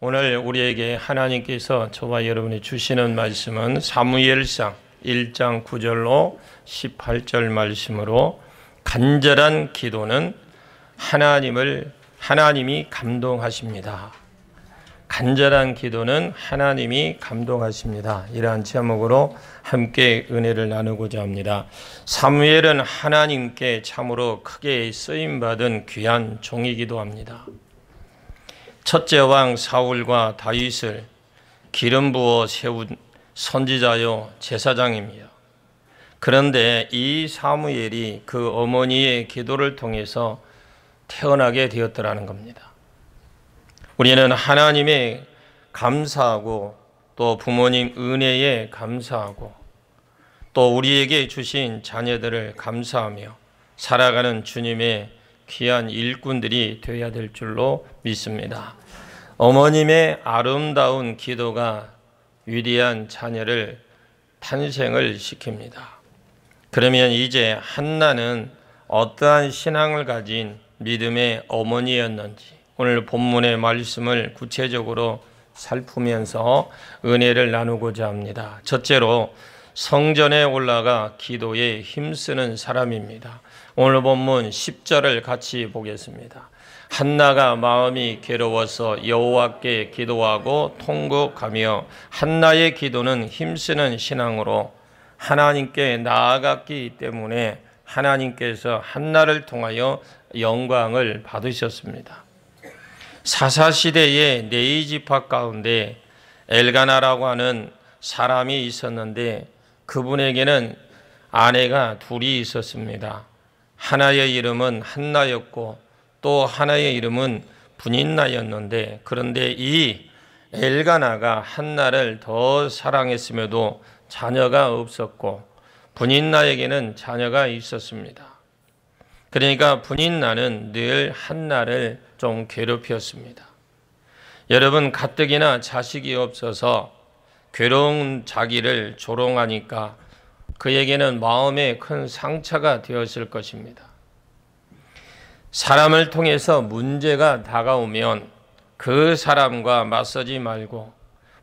오늘 우리에게 하나님께서 저와 여러분이 주시는 말씀은 사무엘상 1장 9절로 18절 말씀으로 간절한 기도는 하나님이 감동하십니다. 간절한 기도는 하나님이 감동하십니다. 이러한 제목으로 함께 은혜를 나누고자 합니다. 사무엘은 하나님께 참으로 크게 쓰임받은 귀한 종이기도 합니다. 첫째 왕 사울과 다윗을 기름 부어 세운 선지자요 제사장입니다. 그런데 이 사무엘이 그 어머니의 기도를 통해서 태어나게 되었더라는 겁니다. 우리는 하나님에 감사하고 또 부모님 은혜에 감사하고 또 우리에게 주신 자녀들을 감사하며 살아가는 주님의 귀한 일꾼들이 되어야 될 줄로 믿습니다. 어머님의 아름다운 기도가 위대한 자녀를 탄생을 시킵니다. 그러면 이제 한나는 어떠한 신앙을 가진 믿음의 어머니였는지 오늘 본문의 말씀을 구체적으로 살피면서 은혜를 나누고자 합니다. 첫째로 성전에 올라가 기도에 힘쓰는 사람입니다. 오늘 본문 10절을 같이 보겠습니다. 한나가 마음이 괴로워서 여호와께 기도하고 통곡하며 한나의 기도는 힘쓰는 신앙으로 하나님께 나아갔기 때문에 하나님께서 한나를 통하여 영광을 받으셨습니다. 사사시대의 네이 지파 가운데 엘가나라고 하는 사람이 있었는데 그분에게는 아내가 둘이 있었습니다. 하나의 이름은 한나였고 또 하나의 이름은 분인나였는데 그런데 이 엘가나가 한나를 더 사랑했음에도 자녀가 없었고 분인나에게는 자녀가 있었습니다. 그러니까 분인나는 늘 한나를 좀 괴롭혔습니다. 여러분, 가뜩이나 자식이 없어서 괴로운 자기를 조롱하니까 그에게는 마음에 큰 상처가 되었을 것입니다. 사람을 통해서 문제가 다가오면 그 사람과 맞서지 말고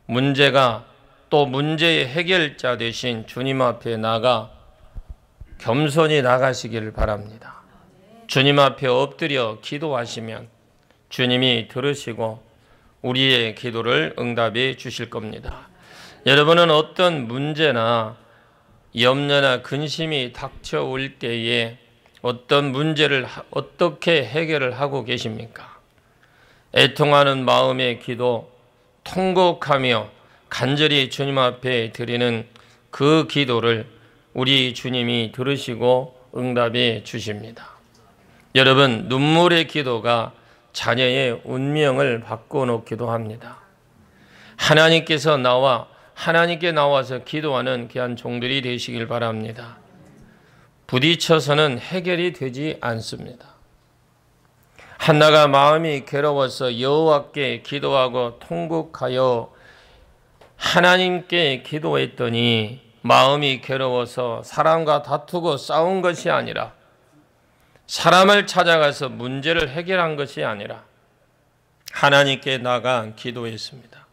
문제가 또 문제의 해결자 되신 주님 앞에 나가 겸손히 나가시기를 바랍니다. 주님 앞에 엎드려 기도하시면 주님이 들으시고 우리의 기도를 응답해 주실 겁니다. 여러분은 어떤 문제나 염려나 근심이 닥쳐올 때에 어떤 문제를 어떻게 해결을 하고 계십니까? 애통하는 마음의 기도, 통곡하며 간절히 주님 앞에 드리는 그 기도를 우리 주님이 들으시고 응답해 주십니다. 여러분, 눈물의 기도가 자녀의 운명을 바꿔놓기도 합니다. 하나님께 나와서 기도하는 귀한 종들이 되시길 바랍니다. 부딪혀서는 해결이 되지 않습니다. 한나가 마음이 괴로워서 여호와께 기도하고 통곡하여 하나님께 기도했더니 마음이 괴로워서 사람과 다투고 싸운 것이 아니라 사람을 찾아가서 문제를 해결한 것이 아니라 하나님께 나가 기도했습니다.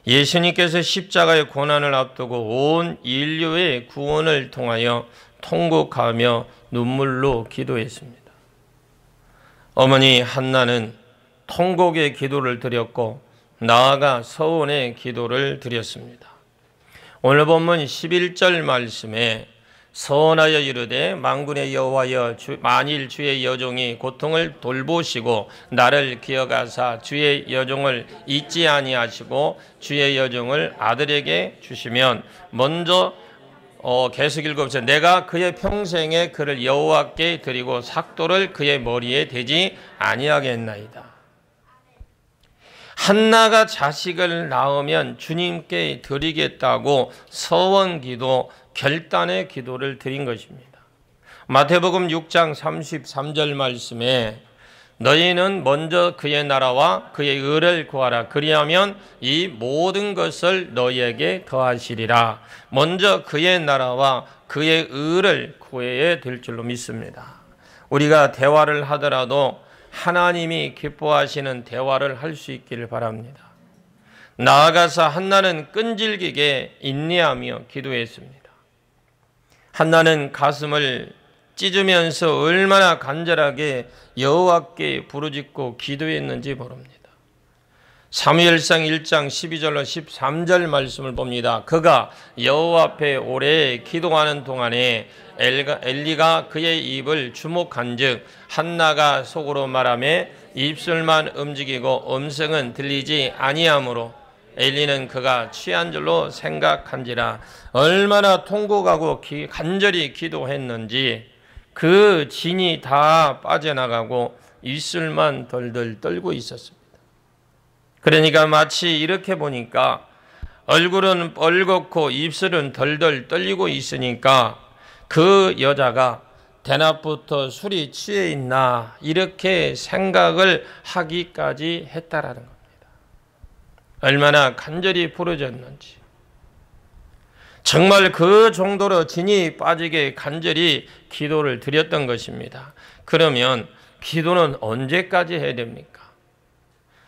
예수님께서 십자가의 고난을 앞두고 온 인류의 구원을 통하여 통곡하며 눈물로 기도했습니다. 어머니 한나는 통곡의 기도를 드렸고 나아가 서원의 기도를 드렸습니다. 오늘 본문 11절 말씀에 서원하여 이르되 만군의 여호와여 만일 주의 여종이 고통을 돌보시고 나를 기억하사 주의 여종을 잊지 아니하시고 주의 여종을 아들에게 주시면 먼저 계속 읽어보세요. 내가 그의 평생에 그를 여호와께 드리고 삭도를 그의 머리에 대지 아니하겠나이다. 한나가 자식을 낳으면 주님께 드리겠다고 서원기도 결단의 기도를 드린 것입니다. 마태복음 6장 33절 말씀에 너희는 먼저 그의 나라와 그의 의를 구하라. 그리하면 이 모든 것을 너희에게 더하시리라. 먼저 그의 나라와 그의 의를 구해야 될 줄로 믿습니다. 우리가 대화를 하더라도 하나님이 기뻐하시는 대화를 할 수 있기를 바랍니다. 나아가서 한나는 끈질기게 인내하며 기도했습니다. 한나는 가슴을 찢으면서 얼마나 간절하게 여호와께 부르짖고 기도했는지 모릅니다. 사무엘상 1장 12절로 13절 말씀을 봅니다. 그가 여호와 앞에 오래 기도하는 동안에 엘리가 그의 입을 주목한즉 한나가 속으로 말하며 입술만 움직이고 음성은 들리지 아니하므로 엘리는 그가 취한 줄로 생각한지라. 얼마나 통곡하고 간절히 기도했는지 그 진이 다 빠져나가고 입술만 덜덜 떨고 있었습니다. 그러니까 마치 이렇게 보니까 얼굴은 뻘겋고 입술은 덜덜 떨리고 있으니까 그 여자가 대낮부터 술이 취해 있나 이렇게 생각을 하기까지 했다라는 겁니다. 얼마나 간절히 부르짖는지, 정말 그 정도로 진이 빠지게 간절히 기도를 드렸던 것입니다. 그러면 기도는 언제까지 해야 됩니까?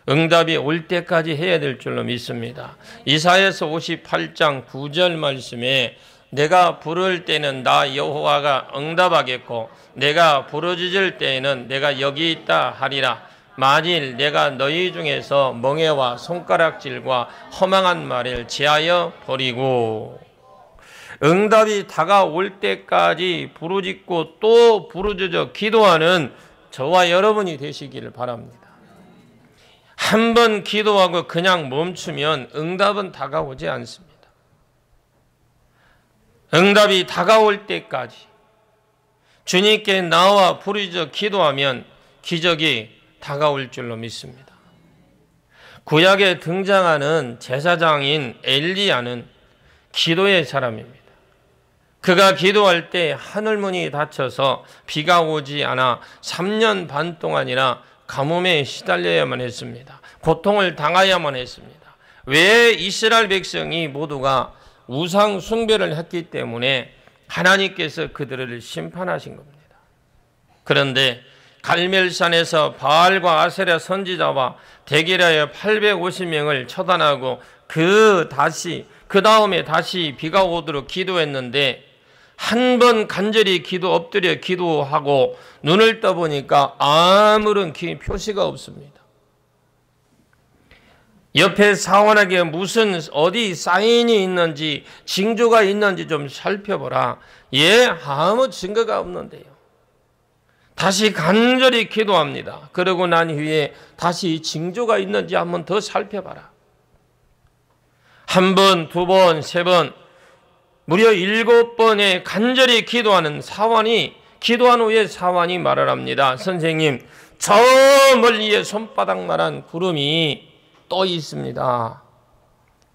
응답이 올 때까지 해야 될 줄로 믿습니다. 이사야서 58장 9절 말씀에 내가 부를 때는 나 여호와가 응답하겠고 내가 부르짖을 때에는 내가 여기 있다 하리라. 만일 내가 너희 중에서 멍에와 손가락질과 허망한 말을 제하여 버리고, 응답이 다가올 때까지 부르짖고 또 부르짖어 기도하는 저와 여러분이 되시기를 바랍니다. 한 번 기도하고 그냥 멈추면 응답은 다가오지 않습니다. 응답이 다가올 때까지 주님께 나와 부르짖어 기도하면 기적이 다가올 줄로 믿습니다. 구약에 등장하는 제사장인 엘리야는 기도의 사람입니다. 그가 기도할 때 하늘문이 닫혀서 비가 오지 않아 3년 반 동안이나 가뭄에 시달려야만 했습니다. 고통을 당하야만 했습니다. 왜? 이스라엘 백성이 모두가 우상 숭배를 했기 때문에 하나님께서 그들을 심판하신 겁니다. 그런데 갈멜산에서 바알과 아세라 선지자와 대결하여 850명을 처단하고 그 다음에 다시 비가 오도록 기도했는데 한 번 간절히 엎드려 기도하고 눈을 떠보니까 아무런 표시가 없습니다. 옆에 사원에게 무슨 어디 사인이 있는지 징조가 있는지 좀 살펴보라. 아무 증거가 없는데요. 다시 간절히 기도합니다. 그러고 난 후에 다시 징조가 있는지 한번 더 살펴봐라. 한 번, 두 번, 세 번, 무려 7번의 간절히 기도한 후에 사환이 말을 합니다. 선생님, 저 멀리에 손바닥만한 구름이 떠 있습니다.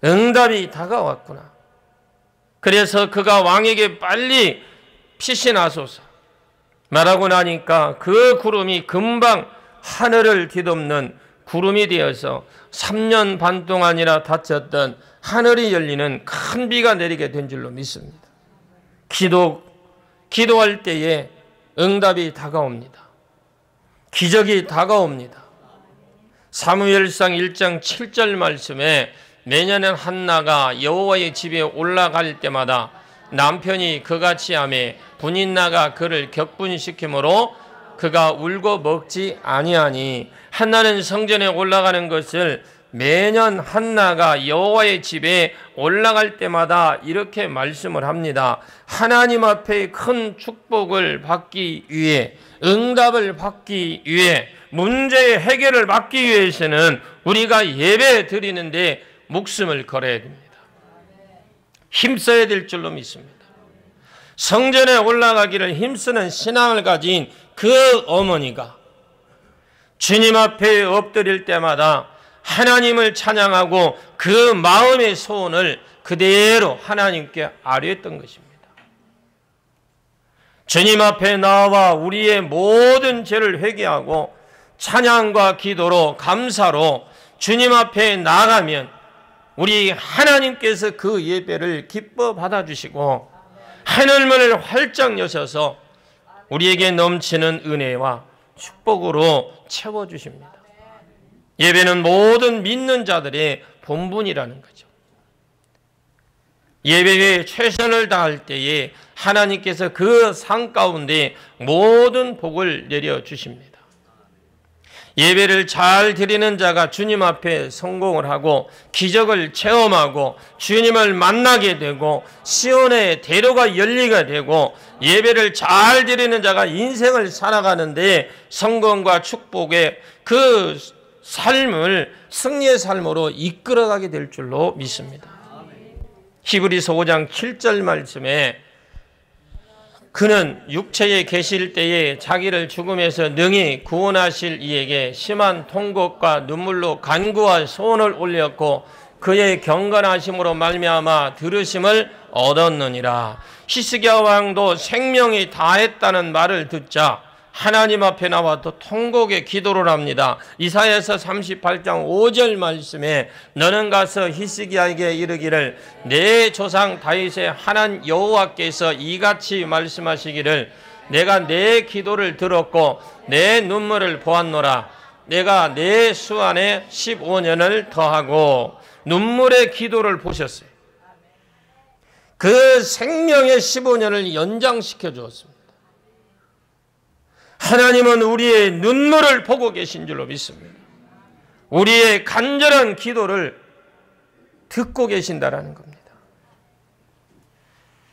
응답이 다가왔구나. 그래서 그가 왕에게 빨리 피신하소서 말하고 나니까 그 구름이 금방 하늘을 뒤덮는 구름이 되어서 3년 반 동안이나 닫혔던 하늘이 열리는 큰 비가 내리게 된 줄로 믿습니다. 기도할 때에 응답이 다가옵니다. 기적이 다가옵니다. 사무엘상 1장 7절 말씀에 매년은 한나가 여호와의 집에 올라갈 때마다 남편이 그같이 하매 분인나가 그를 격분시키므로 그가 울고 먹지 아니하니, 한나는 성전에 올라가는 것을 매년 한나가 여호와의 집에 올라갈 때마다 이렇게 말씀을 합니다. 하나님 앞에 큰 축복을 받기 위해, 응답을 받기 위해, 문제의 해결을 받기 위해서는 우리가 예배 드리는데 목숨을 걸어야 됩니다. 힘써야 될 줄로 믿습니다. 성전에 올라가기를 힘쓰는 신앙을 가진 그 어머니가 주님 앞에 엎드릴 때마다 하나님을 찬양하고 그 마음의 소원을 그대로 하나님께 아뢰었던 것입니다. 주님 앞에 나와 우리의 모든 죄를 회개하고 찬양과 기도로 감사로 주님 앞에 나가면 우리 하나님께서 그 예배를 기뻐 받아주시고 하늘문을 활짝 여셔서 우리에게 넘치는 은혜와 축복으로 채워주십니다. 예배는 모든 믿는 자들의 본분이라는 거죠. 예배에 최선을 다할 때에 하나님께서 그 상 가운데 모든 복을 내려주십니다. 예배를 잘 드리는 자가 주님 앞에 성공을 하고 기적을 체험하고 주님을 만나게 되고 시온의 대로가 열리게 되고 예배를 잘 드리는 자가 인생을 살아가는데 성공과 축복의 그 삶을 승리의 삶으로 이끌어가게 될 줄로 믿습니다. 히브리서 5장 7절 말씀에 그는 육체에 계실 때에 자기를 죽음에서 능히 구원하실 이에게 심한 통곡과 눈물로 간구와 소원을 올렸고 그의 경건하심으로 말미암아 들으심을 얻었느니라. 히스기야 왕도 생명이 다했다는 말을 듣자 하나님 앞에 나와 또 통곡의 기도를 합니다. 이사야서 38장 5절 말씀에 너는 가서 히스기야에게 이르기를 내 조상 다윗의 하나님 여호와께서 이같이 말씀하시기를 내가 내 기도를 들었고 내 눈물을 보았노라. 내가 내 수 안에 15년을 더하고 눈물의 기도를 보셨어요. 그 생명의 15년을 연장시켜 주었습니다. 하나님은 우리의 눈물을 보고 계신 줄로 믿습니다. 우리의 간절한 기도를 듣고 계신다라는 겁니다.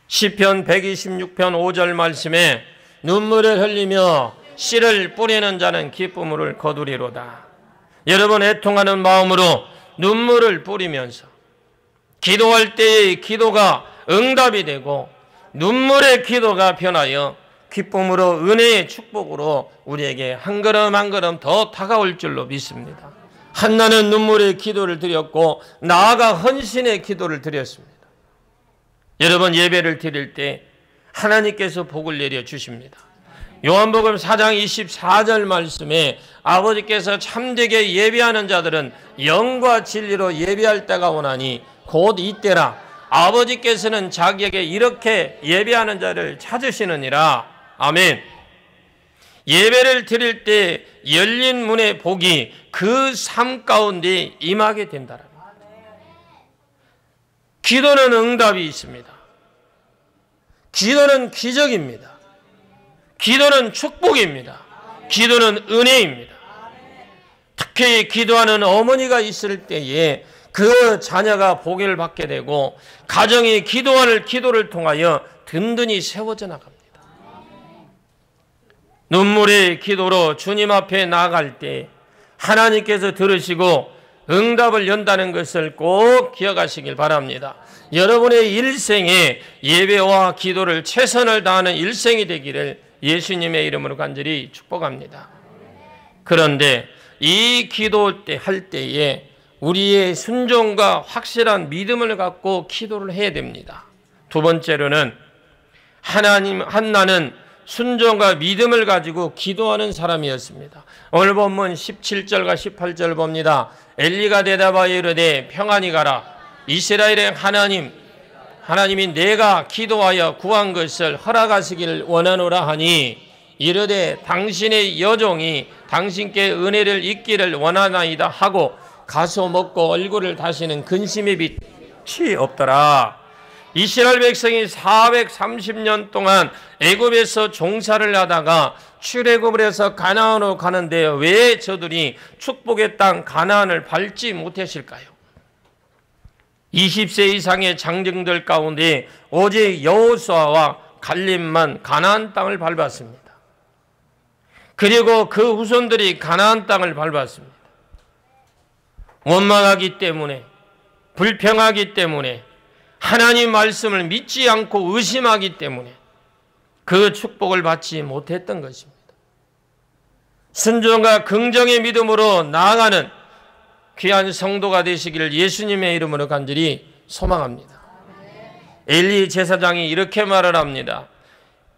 시편 126편 5절 말씀에 눈물을 흘리며 씨를 뿌리는 자는 기쁨을 거두리로다. 여러분 애통하는 마음으로 눈물을 뿌리면서 기도할 때의 기도가 응답이 되고 눈물의 기도가 변하여 기쁨으로 은혜의 축복으로 우리에게 한 걸음 한 걸음 더 다가올 줄로 믿습니다. 한나는 눈물의 기도를 드렸고 나아가 헌신의 기도를 드렸습니다. 여러분 예배를 드릴 때 하나님께서 복을 내려 주십니다. 요한복음 4장 24절 말씀에 아버지께서 참되게 예배하는 자들은 영과 진리로 예배할 때가 오나니 곧 이때라. 아버지께서는 자기에게 이렇게 예배하는 자를 찾으시느니라. 아멘. 예배를 드릴 때 열린 문의 복이 그 삶 가운데 임하게 된다. 기도는 응답이 있습니다. 기도는 기적입니다. 기도는 축복입니다. 기도는 은혜입니다. 특히 기도하는 어머니가 있을 때에 그 자녀가 복을 받게 되고 가정이 기도하는 기도를 통하여 든든히 세워져 나갑니다. 눈물의 기도로 주님 앞에 나아갈 때 하나님께서 들으시고 응답을 연다는 것을 꼭 기억하시길 바랍니다. 여러분의 일생에 예배와 기도를 최선을 다하는 일생이 되기를 예수님의 이름으로 간절히 축복합니다. 그런데 이 기도 때 할 때에 우리의 순종과 확실한 믿음을 갖고 기도를 해야 됩니다. 두 번째로는 한나는 순종과 믿음을 가지고 기도하는 사람이었습니다. 오늘 본문 17절과 18절 봅니다. 엘리가 대답하여 이르되 평안히 가라. 이스라엘의 하나님이 내가 기도하여 구한 것을 허락하시기를 원하노라 하니 이르되 당신의 여종이 당신께 은혜를 입기를 원하나이다 하고 가서 먹고 얼굴을 다시는 근심의 빛이 없더라. 이스라엘 백성이 430년 동안 애굽에서 종사를 하다가 출애굽을 해서 가나안으로 가는데 왜 저들이 축복의 땅 가나안을 밟지 못했을까요? 20세 이상의 장정들 가운데 오직 여호수아와 갈렙만 가나안 땅을 밟았습니다. 그리고 그 후손들이 가나안 땅을 밟았습니다. 원망하기 때문에, 불평하기 때문에, 하나님 말씀을 믿지 않고 의심하기 때문에 그 축복을 받지 못했던 것입니다. 순종과 긍정의 믿음으로 나아가는 귀한 성도가 되시기를 예수님의 이름으로 간절히 소망합니다. 엘리 제사장이 이렇게 말을 합니다.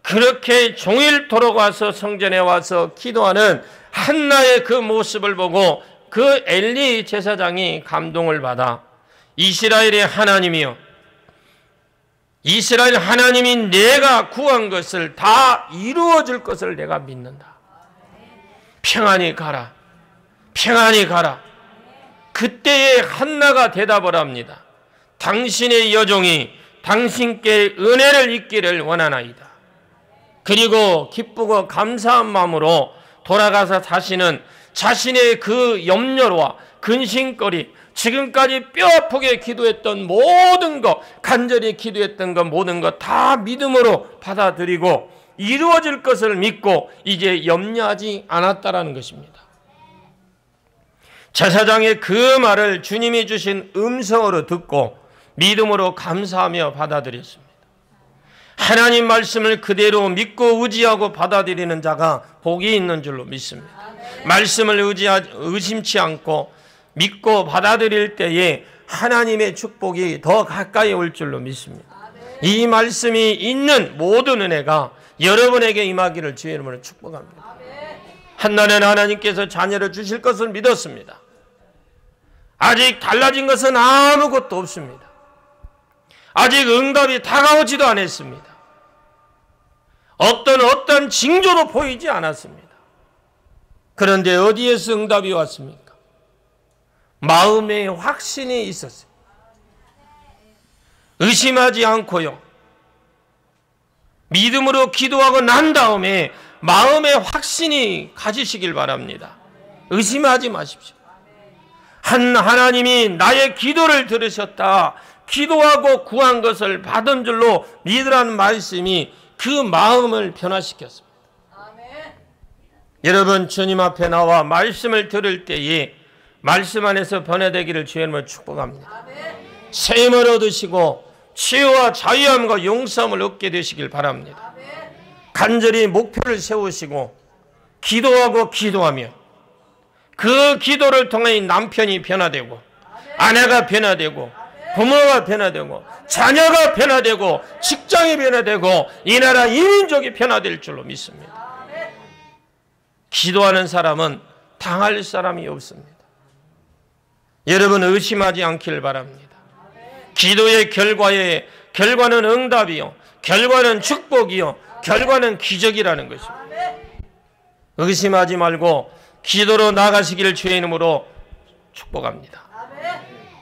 그렇게 종일토록 와서 성전에 와서 기도하는 한나의 그 모습을 보고 그 엘리 제사장이 감동을 받아 이스라엘의 하나님이여, 이스라엘 하나님이 내가 구한 것을 다 이루어줄 것을 내가 믿는다. 평안히 가라. 평안히 가라. 그때에 한나가 대답을 합니다. 당신의 여종이 당신께 은혜를 입기를 원하나이다. 그리고 기쁘고 감사한 마음으로 돌아가서 다시는 자신의 그 염려와 근심거리, 지금까지 뼈아프게 기도했던 모든 것, 간절히 기도했던 것, 모든 것 다 믿음으로 받아들이고 이루어질 것을 믿고 이제 염려하지 않았다라는 것입니다. 제사장의 그 말을 주님이 주신 음성으로 듣고 믿음으로 감사하며 받아들였습니다. 하나님 말씀을 그대로 믿고 의지하고 받아들이는 자가 복이 있는 줄로 믿습니다. 말씀을 의심치 않고 믿고 받아들일 때에 하나님의 축복이 더 가까이 올 줄로 믿습니다. 이 말씀이 있는 모든 은혜가 여러분에게 임하기를 주의 이름으로 축복합니다. 한나는 하나님께서 자녀를 주실 것을 믿었습니다. 아직 달라진 것은 아무것도 없습니다. 아직 응답이 다가오지도 않았습니다. 어떤 징조도 보이지 않았습니다. 그런데 어디에서 응답이 왔습니까? 마음에 확신이 있었어요. 의심하지 않고요. 믿음으로 기도하고 난 다음에 마음의 확신이 가지시길 바랍니다. 의심하지 마십시오. 하나님이 나의 기도를 들으셨다. 기도하고 구한 것을 받은 줄로 믿으라는 말씀이 그 마음을 변화시켰습니다. 여러분, 주님 앞에 나와 말씀을 들을 때에 말씀 안에서 변화되기를 주의 이름으로 축복합니다. 새 힘을 얻으시고 치유와 자유함과 용서함을 얻게 되시길 바랍니다. 간절히 목표를 세우시고 기도하고 기도하며 그 기도를 통해 남편이 변화되고 아내가 변화되고 부모가 변화되고 자녀가 변화되고 직장이 변화되고 이 나라 이민족이 변화될 줄로 믿습니다. 기도하는 사람은 당할 사람이 없습니다. 여러분, 의심하지 않기를 바랍니다. 기도의 결과는 응답이요, 결과는 축복이요, 결과는 기적이라는 것입니다. 의심하지 말고 기도로 나가시기를 주의 이름으로 축복합니다.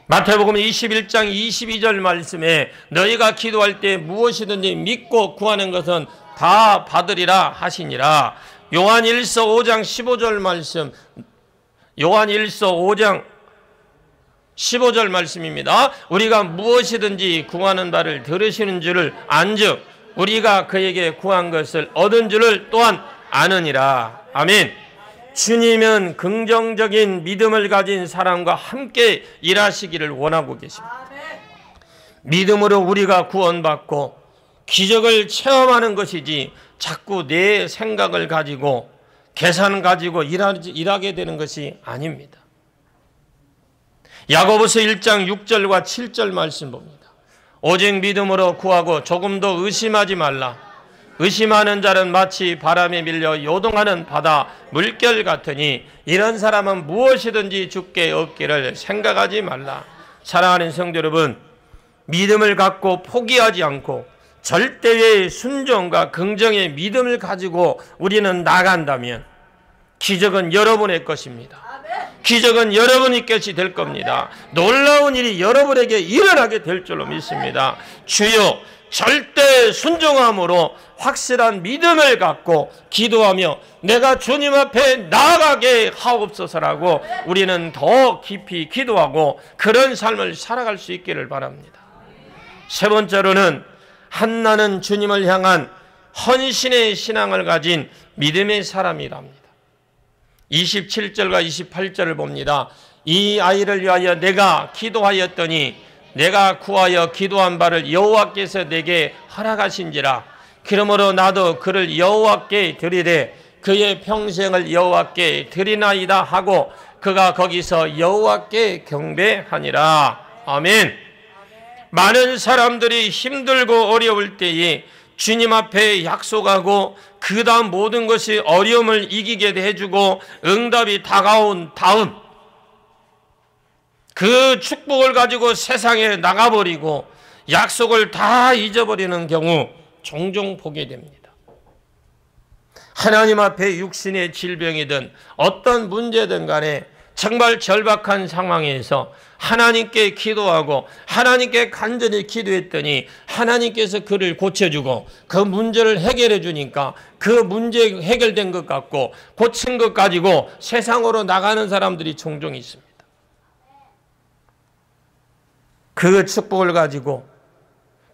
마태복음 21장 22절 말씀에 너희가 기도할 때 무엇이든지 믿고 구하는 것은 다 받으리라 하시니라. 요한일서 5장 15절 말씀, 요한일서 5장 15절 말씀입니다. 우리가 무엇이든지 구하는 바를 들으시는 줄을 안즉 우리가 그에게 구한 것을 얻은 줄을 또한 아느니라. 아멘. 주님은 긍정적인 믿음을 가진 사람과 함께 일하시기를 원하고 계십니다. 믿음으로 우리가 구원받고 기적을 체험하는 것이지 자꾸 내 생각을 가지고 계산 가지고 일하게 되는 것이 아닙니다. 야고보서 1장 6절과 7절 말씀 봅니다. 오직 믿음으로 구하고 조금 더 의심하지 말라. 의심하는 자는 마치 바람에 밀려 요동하는 바다 물결 같으니 이런 사람은 무엇이든지 주께 얻기를 생각하지 말라. 사랑하는 성도 여러분, 믿음을 갖고 포기하지 않고 절대의 순종과 긍정의 믿음을 가지고 우리는 나간다면 기적은 여러분의 것입니다. 기적은 여러분이 것이 될 겁니다. 놀라운 일이 여러분에게 일어나게 될 줄로 믿습니다. 주여, 절대 순종함으로 확실한 믿음을 갖고 기도하며 내가 주님 앞에 나아가게 하옵소서라고 우리는 더 깊이 기도하고 그런 삶을 살아갈 수 있기를 바랍니다. 세 번째로는 한나는 주님을 향한 헌신의 신앙을 가진 믿음의 사람이랍니다. 27절과 28절을 봅니다. 이 아이를 위하여 내가 기도하였더니 내가 구하여 기도한 바를 여호와께서 내게 허락하신지라. 그러므로 나도 그를 여호와께 드리되 그의 평생을 여호와께 드리나이다 하고 그가 거기서 여호와께 경배하니라. 아멘. 많은 사람들이 힘들고 어려울 때에 주님 앞에 약속하고 그 다음 모든 것이 어려움을 이기게 해주고 응답이 다가온 다음 그 축복을 가지고 세상에 나가버리고 약속을 다 잊어버리는 경우 종종 보게 됩니다. 하나님 앞에 육신의 질병이든 어떤 문제든 간에 정말 절박한 상황에서 하나님께 기도하고 하나님께 간절히 기도했더니 하나님께서 그를 고쳐주고 그 문제를 해결해 주니까 그 문제 해결된 것 같고 고친 것 가지고 세상으로 나가는 사람들이 종종 있습니다. 그 축복을 가지고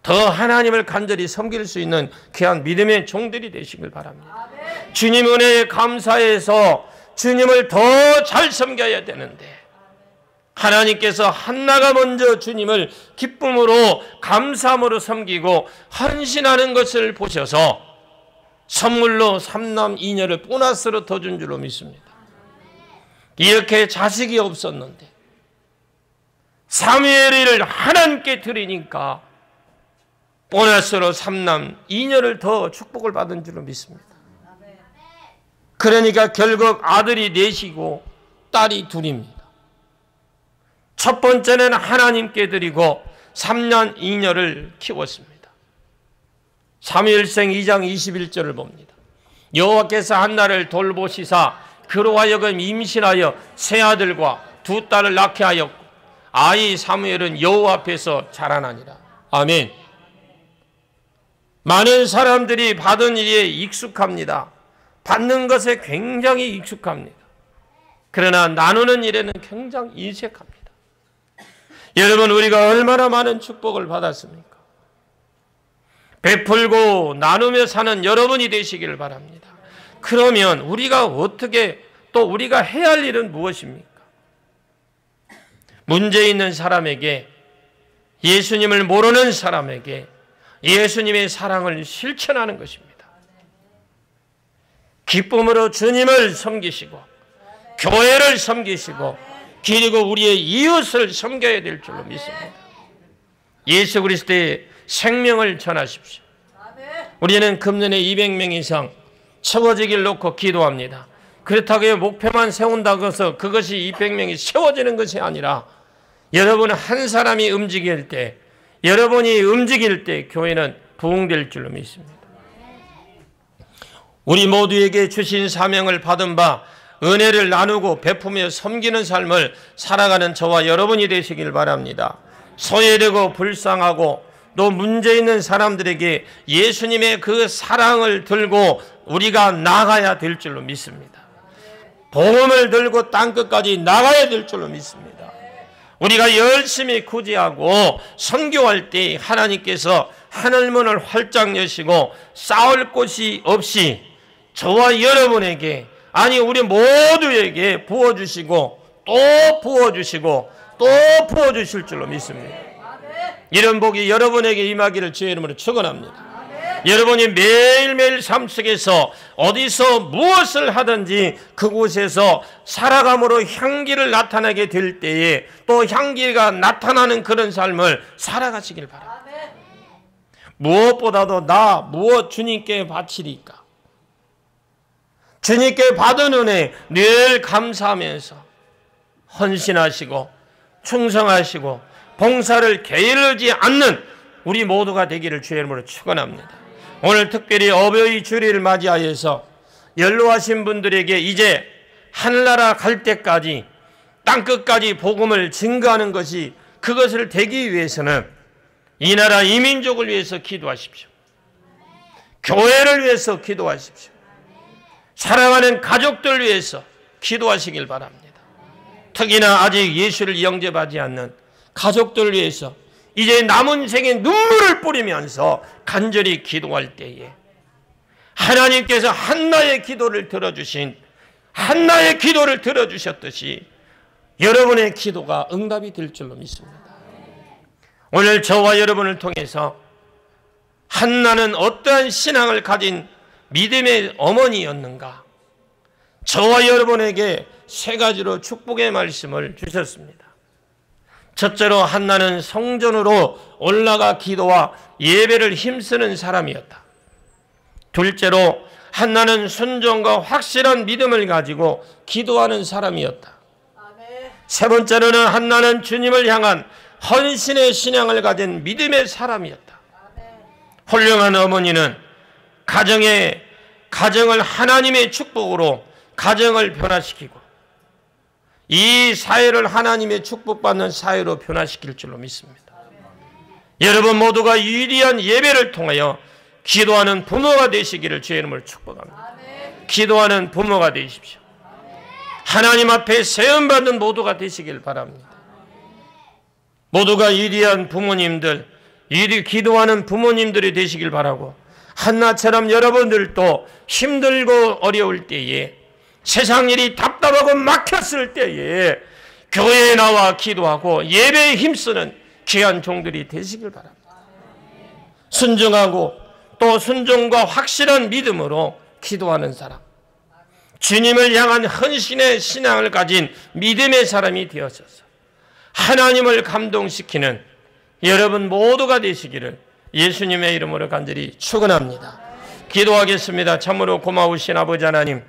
더 하나님을 간절히 섬길 수 있는 귀한 믿음의 종들이 되시길 바랍니다. 주님 은혜에 감사해서 주님을 더 잘 섬겨야 되는데 하나님께서 한나가 먼저 주님을 기쁨으로 감사함으로 섬기고 헌신하는 것을 보셔서 선물로 3남 2녀를 보너스로 더 준 줄로 믿습니다. 이렇게 자식이 없었는데 사무엘을 하나님께 드리니까 보너스로 3남 2녀를 더 축복을 받은 줄로 믿습니다. 그러니까 결국 아들이 넷이고 딸이 둘입니다. 첫 번째는 하나님께 드리고 3년 2녀를 키웠습니다. 사무엘상 2장 21절을 봅니다. 여호와께서 한나를 돌보시사 그로 하여금 임신하여 세 아들과 두 딸을 낳게 하였고 아이 사무엘은 여호와 앞에서 자라나니라. 아멘. 많은 사람들이 받은 일에 익숙합니다. 받는 것에 굉장히 익숙합니다. 그러나 나누는 일에는 굉장히 인색합니다. 여러분, 우리가 얼마나 많은 축복을 받았습니까? 베풀고 나누며 사는 여러분이 되시기를 바랍니다. 그러면 우리가 어떻게 또 우리가 해야 할 일은 무엇입니까? 문제 있는 사람에게, 예수님을 모르는 사람에게 예수님의 사랑을 실천하는 것입니다. 기쁨으로 주님을 섬기시고 교회를 섬기시고 그리고 우리의 이웃을 섬겨야 될 줄로 믿습니다. 예수 그리스도의 생명을 전하십시오. 우리는 금년에 200명 이상 채워지길 놓고 기도합니다. 그렇다고 목표만 세운다고 해서 그것이 200명이 세워지는 것이 아니라 여러분 한 사람이 움직일 때, 여러분이 움직일 때 교회는 부흥될 줄로 믿습니다. 우리 모두에게 주신 사명을 받은 바 은혜를 나누고 베푸며 섬기는 삶을 살아가는 저와 여러분이 되시길 바랍니다. 소외되고 불쌍하고 또 문제 있는 사람들에게 예수님의 그 사랑을 들고 우리가 나가야 될 줄로 믿습니다. 복음을 들고 땅끝까지 나가야 될 줄로 믿습니다. 우리가 열심히 구제하고 선교할 때 하나님께서 하늘문을 활짝 여시고 싸울 곳이 없이 저와 여러분에게, 아니 우리 모두에게 부어주시고 또 부어주시고 또 부어주실 줄로 믿습니다. 이런 복이 여러분에게 임하기를 주의 이름으로 축원합니다. 여러분이 매일매일 삶 속에서 어디서 무엇을 하든지 그곳에서 살아감으로 향기를 나타내게 될 때에 또 향기가 나타나는 그런 삶을 살아가시길 바랍니다. 무엇보다도 나 무엇 주님께 바치리까? 주님께 받은 은혜 늘 감사하면서 헌신하시고 충성하시고 봉사를 게으르지 않는 우리 모두가 되기를 주의 이름으로 축원합니다. 오늘 특별히 어버이 주일을 맞이하여서 연로하신 분들에게 이제 하늘나라 갈 때까지 땅끝까지 복음을 증거하는 것이, 그것을 되기 위해서는 이 나라 이 민족을 위해서 기도하십시오. 교회를 위해서 기도하십시오. 사랑하는 가족들 위해서 기도하시길 바랍니다. 특히나 아직 예수를 영접하지 않는 가족들 위해서 이제 남은 생에 눈물을 뿌리면서 간절히 기도할 때에 하나님께서 한나의 기도를 들어주셨듯이 여러분의 기도가 응답이 될 줄로 믿습니다. 오늘 저와 여러분을 통해서 한나는 어떠한 신앙을 가진 믿음의 어머니였는가, 저와 여러분에게 세 가지로 축복의 말씀을 주셨습니다. 첫째로 한나는 성전으로 올라가 기도와 예배를 힘쓰는 사람이었다. 둘째로 한나는 순종과 확실한 믿음을 가지고 기도하는 사람이었다. 세 번째로는 한나는 주님을 향한 헌신의 신앙을 가진 믿음의 사람이었다. 훌륭한 어머니는 가정의 가정을 하나님의 축복으로 가정을 변화시키고 이 사회를 하나님의 축복받는 사회로 변화시킬 줄로 믿습니다. 여러분 모두가 위대한 예배를 통하여 기도하는 부모가 되시기를 주의 이름으로 축복합니다. 기도하는 부모가 되십시오. 하나님 앞에 세움받는 모두가 되시길 바랍니다. 모두가 위대한 부모님들, 기도하는 부모님들이 되시길 바라고, 한나처럼 여러분들도 힘들고 어려울 때에, 세상 일이 답답하고 막혔을 때에 교회에 나와 기도하고 예배에 힘쓰는 귀한 종들이 되시길 바랍니다. 순종하고 또 순종과 확실한 믿음으로 기도하는 사람, 주님을 향한 헌신의 신앙을 가진 믿음의 사람이 되어서서 하나님을 감동시키는 여러분 모두가 되시기를 예수님의 이름으로 간절히 축원합니다. 기도하겠습니다. 참으로 고마우신 아버지 하나님,